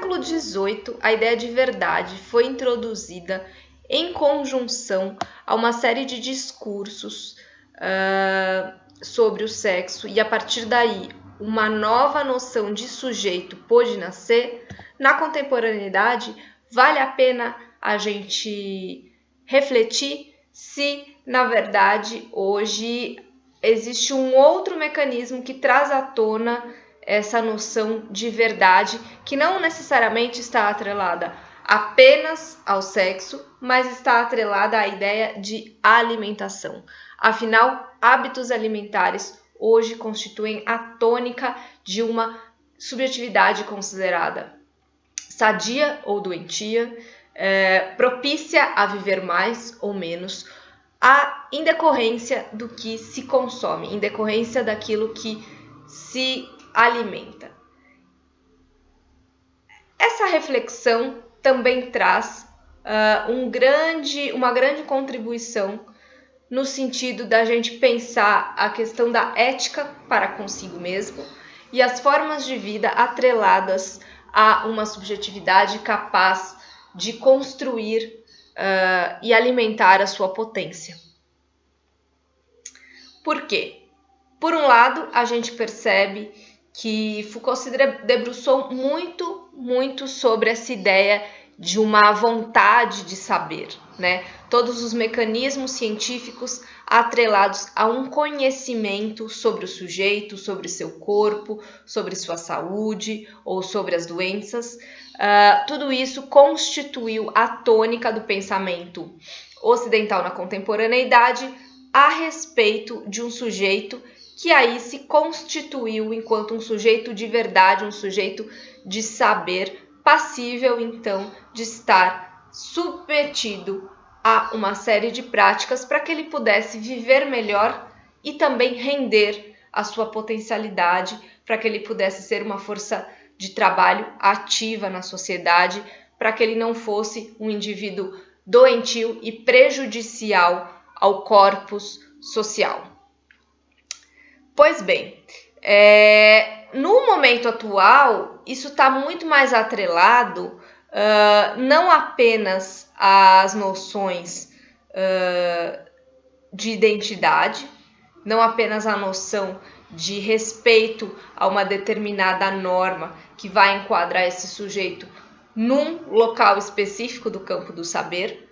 século XVIII, a ideia de verdade foi introduzida em conjunção a uma série de discursos sobre o sexo, e a partir daí uma nova noção de sujeito pôde nascer. Na contemporaneidade, vale a pena a gente refletir se, na verdade, hoje existe um outro mecanismo que traz à tona essa noção de verdade, que não necessariamente está atrelada apenas ao sexo, mas está atrelada à ideia de alimentação. Afinal, hábitos alimentares hoje constituem a tônica de uma subjetividade considerada sadia ou doentia, propícia a viver mais ou menos, em decorrência do que se consome, em decorrência daquilo que se alimenta. Essa reflexão também traz uma grande contribuição no sentido da gente pensar a questão da ética para consigo mesmo e as formas de vida atreladas a uma subjetividade capaz de construir e alimentar a sua potência. Por quê? Por um lado, a gente percebe que Foucault se debruçou muito sobre essa ideia de uma vontade de saber, né? Todos os mecanismos científicos atrelados a um conhecimento sobre o sujeito, sobre seu corpo, sobre sua saúde ou sobre as doenças. Tudo isso constituiu a tônica do pensamento ocidental na contemporaneidade a respeito de um sujeito que aí se constituiu enquanto um sujeito de verdade, um sujeito de saber, passível então de estar submetido a uma série de práticas para que ele pudesse viver melhor e também render a sua potencialidade, para que ele pudesse ser uma força de trabalho ativa na sociedade, para que ele não fosse um indivíduo doentio e prejudicial ao corpus social. Pois bem, no momento atual, isso está muito mais atrelado não apenas às noções de identidade, não apenas à noção de respeito a uma determinada norma que vai enquadrar esse sujeito num local específico do campo do saber,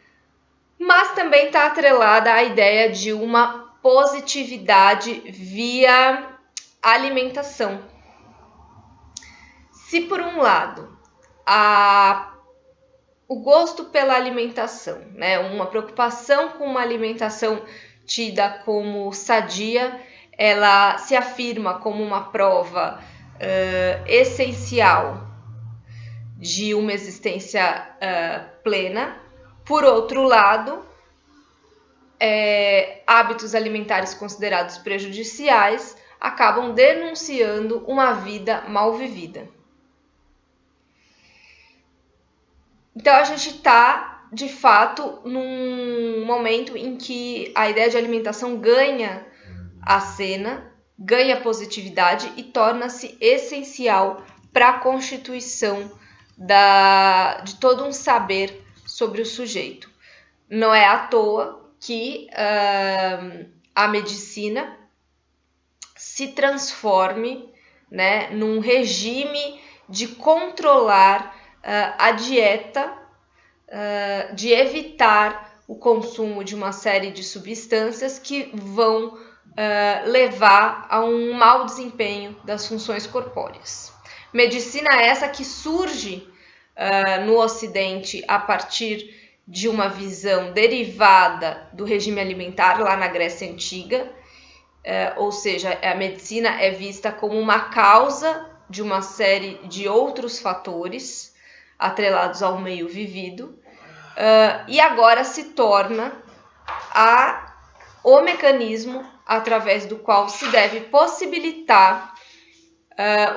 mas também está atrelada à ideia de uma positividade via alimentação. Se por um lado o gosto pela alimentação, né, uma preocupação com uma alimentação tida como sadia, ela se afirma como uma prova essencial de uma existência plena. Por outro lado, hábitos alimentares considerados prejudiciais acabam denunciando uma vida mal vivida. Então a gente está, de fato, num momento em que a ideia de alimentação ganha a cena, ganha positividade e torna-se essencial para a constituição de todo um saber sobre o sujeito. Não é à toa que a medicina se transforme, né, num regime de controlar a dieta, de evitar o consumo de uma série de substâncias que vão levar a um mau desempenho das funções corpóreas. Medicina essa que surge no Ocidente a partir de uma visão derivada do regime alimentar lá na Grécia Antiga, ou seja, a medicina é vista como uma causa de uma série de outros fatores atrelados ao meio vivido, e agora se torna o mecanismo através do qual se deve possibilitar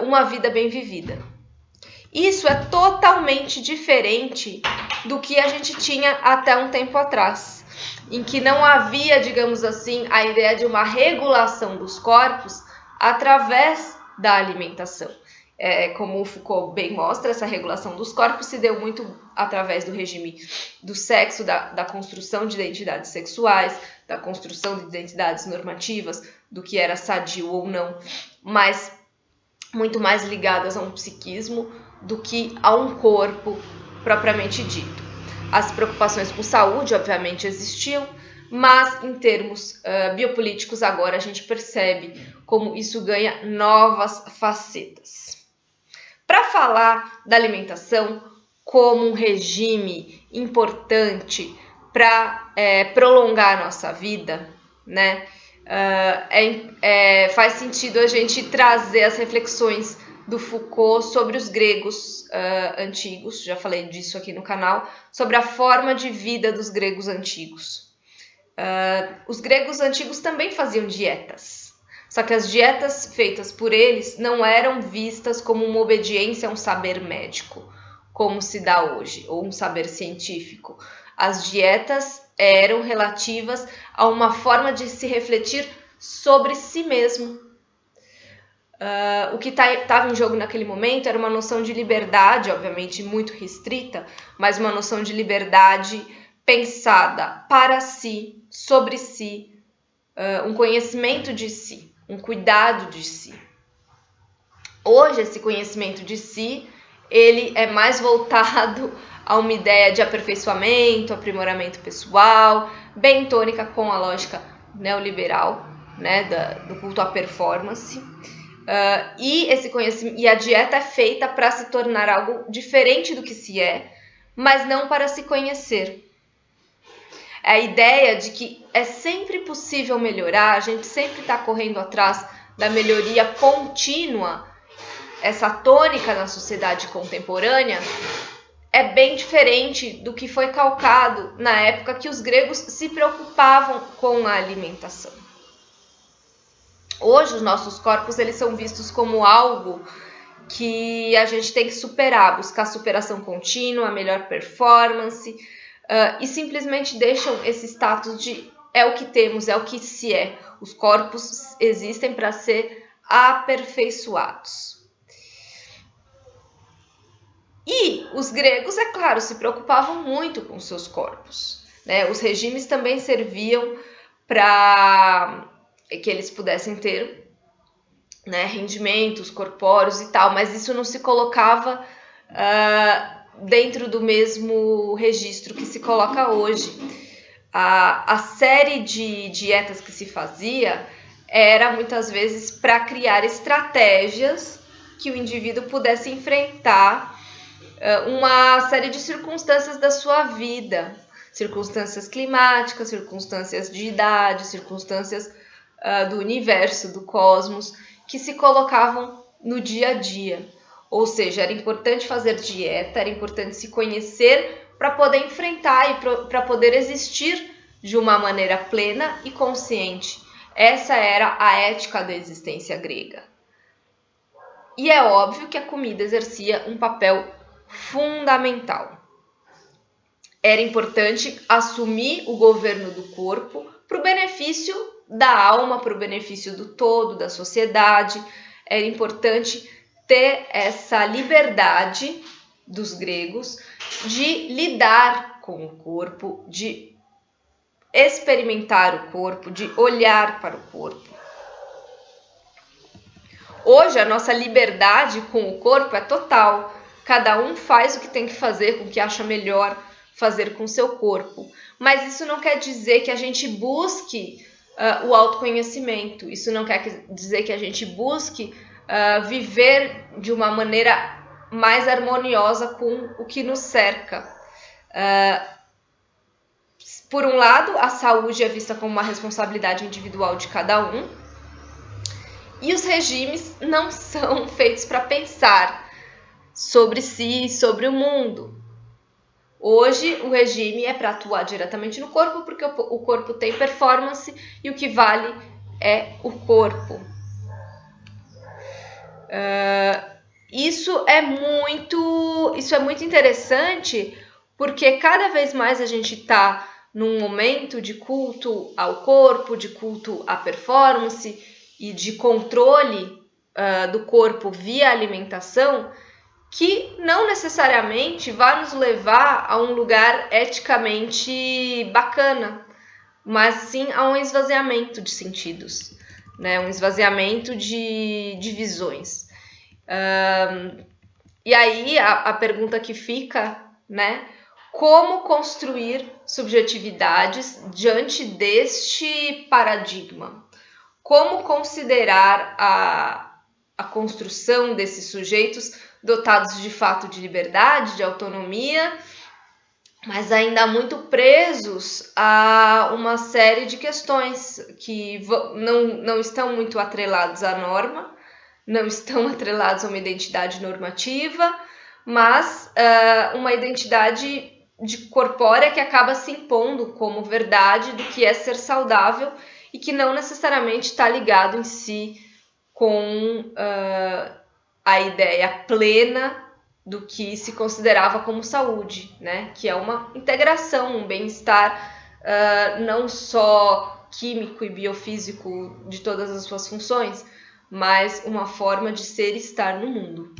uma vida bem vivida. Isso é totalmente diferente do que a gente tinha até um tempo atrás, em que não havia, digamos assim, a ideia de uma regulação dos corpos através da alimentação. Como o Foucault bem mostra, essa regulação dos corpos se deu muito através do regime do sexo, da construção de identidades sexuais, da construção de identidades normativas, do que era sadio ou não, mas muito mais ligadas a um psiquismo do que a um corpo propriamente dito. As preocupações com saúde, obviamente, existiam, mas em termos biopolíticos agora a gente percebe como isso ganha novas facetas. Para falar da alimentação como um regime importante para prolongar a nossa vida, né? Faz sentido a gente trazer as reflexões do Foucault sobre os gregos antigos, já falei disso aqui no canal, sobre a forma de vida dos gregos antigos. Os gregos antigos também faziam dietas. Só que as dietas feitas por eles não eram vistas como uma obediência a um saber médico, como se dá hoje, ou um saber científico. As dietas eram relativas a uma forma de se refletir sobre si mesmo. O que estava em jogo naquele momento era uma noção de liberdade, obviamente muito restrita, mas uma noção de liberdade pensada para si, sobre si, um conhecimento de si. Um cuidado de si. Hoje, esse conhecimento de si, ele é mais voltado a uma ideia de aperfeiçoamento, aprimoramento pessoal, bem tônica com a lógica neoliberal, né, do culto à performance. E esse conhecimento, e a dieta é feita para se tornar algo diferente do que se é, mas não para se conhecer. É a ideia de que é sempre possível melhorar, a gente sempre está correndo atrás da melhoria contínua. Essa tônica na sociedade contemporânea é bem diferente do que foi calcado na época que os gregos se preocupavam com a alimentação. Hoje os nossos corpos eles são vistos como algo que a gente tem que superar, buscar superação contínua, melhor performance, e simplesmente deixam esse status de é o que temos, é o que se é. Os corpos existem para ser aperfeiçoados. E os gregos, é claro, se preocupavam muito com seus corpos, né? Os regimes também serviam para que eles pudessem ter, né, rendimentos corpóreos e tal, mas isso não se colocava dentro do mesmo registro que se coloca hoje. A série de dietas que se fazia era muitas vezes para criar estratégias que o indivíduo pudesse enfrentar uma série de circunstâncias da sua vida, circunstâncias climáticas, circunstâncias de idade, circunstâncias do universo, do cosmos, que se colocavam no dia a dia. Ou seja, era importante fazer dieta, era importante se conhecer para poder enfrentar e para poder existir de uma maneira plena e consciente. Essa era a ética da existência grega. E é óbvio que a comida exercia um papel fundamental. Era importante assumir o governo do corpo para o benefício da alma, para o benefício do todo, da sociedade. Era importante ter essa liberdade dos gregos de lidar com o corpo, de experimentar o corpo, de olhar para o corpo. Hoje a nossa liberdade com o corpo é total. Cada um faz o que tem que fazer, com o que acha melhor fazer com o seu corpo. Mas isso não quer dizer que a gente busque o autoconhecimento. Isso não quer dizer que a gente busque viver de uma maneira mais harmoniosa com o que nos cerca. Por um lado, a saúde é vista como uma responsabilidade individual de cada um, e os regimes não são feitos para pensar sobre si e sobre o mundo. Hoje, o regime é para atuar diretamente no corpo, porque o corpo tem performance e o que vale é o corpo. Isso é muito interessante, porque cada vez mais a gente está num momento de culto ao corpo, de culto à performance e de controle do corpo via alimentação, que não necessariamente vai nos levar a um lugar eticamente bacana, mas sim a um esvaziamento de sentidos, né? Um esvaziamento de visões. E aí a pergunta que fica, né? Como construir subjetividades diante deste paradigma? Como considerar a construção desses sujeitos dotados de fato de liberdade, de autonomia, mas ainda muito presos a uma série de questões que não estão muito atrelados à norma, não estão atrelados a uma identidade normativa, mas uma identidade corpórea que acaba se impondo como verdade do que é ser saudável e que não necessariamente está ligado em si com a ideia plena do que se considerava como saúde, né? Que é uma integração, um bem-estar não só químico e biofísico de todas as suas funções, mas uma forma de ser e estar no mundo.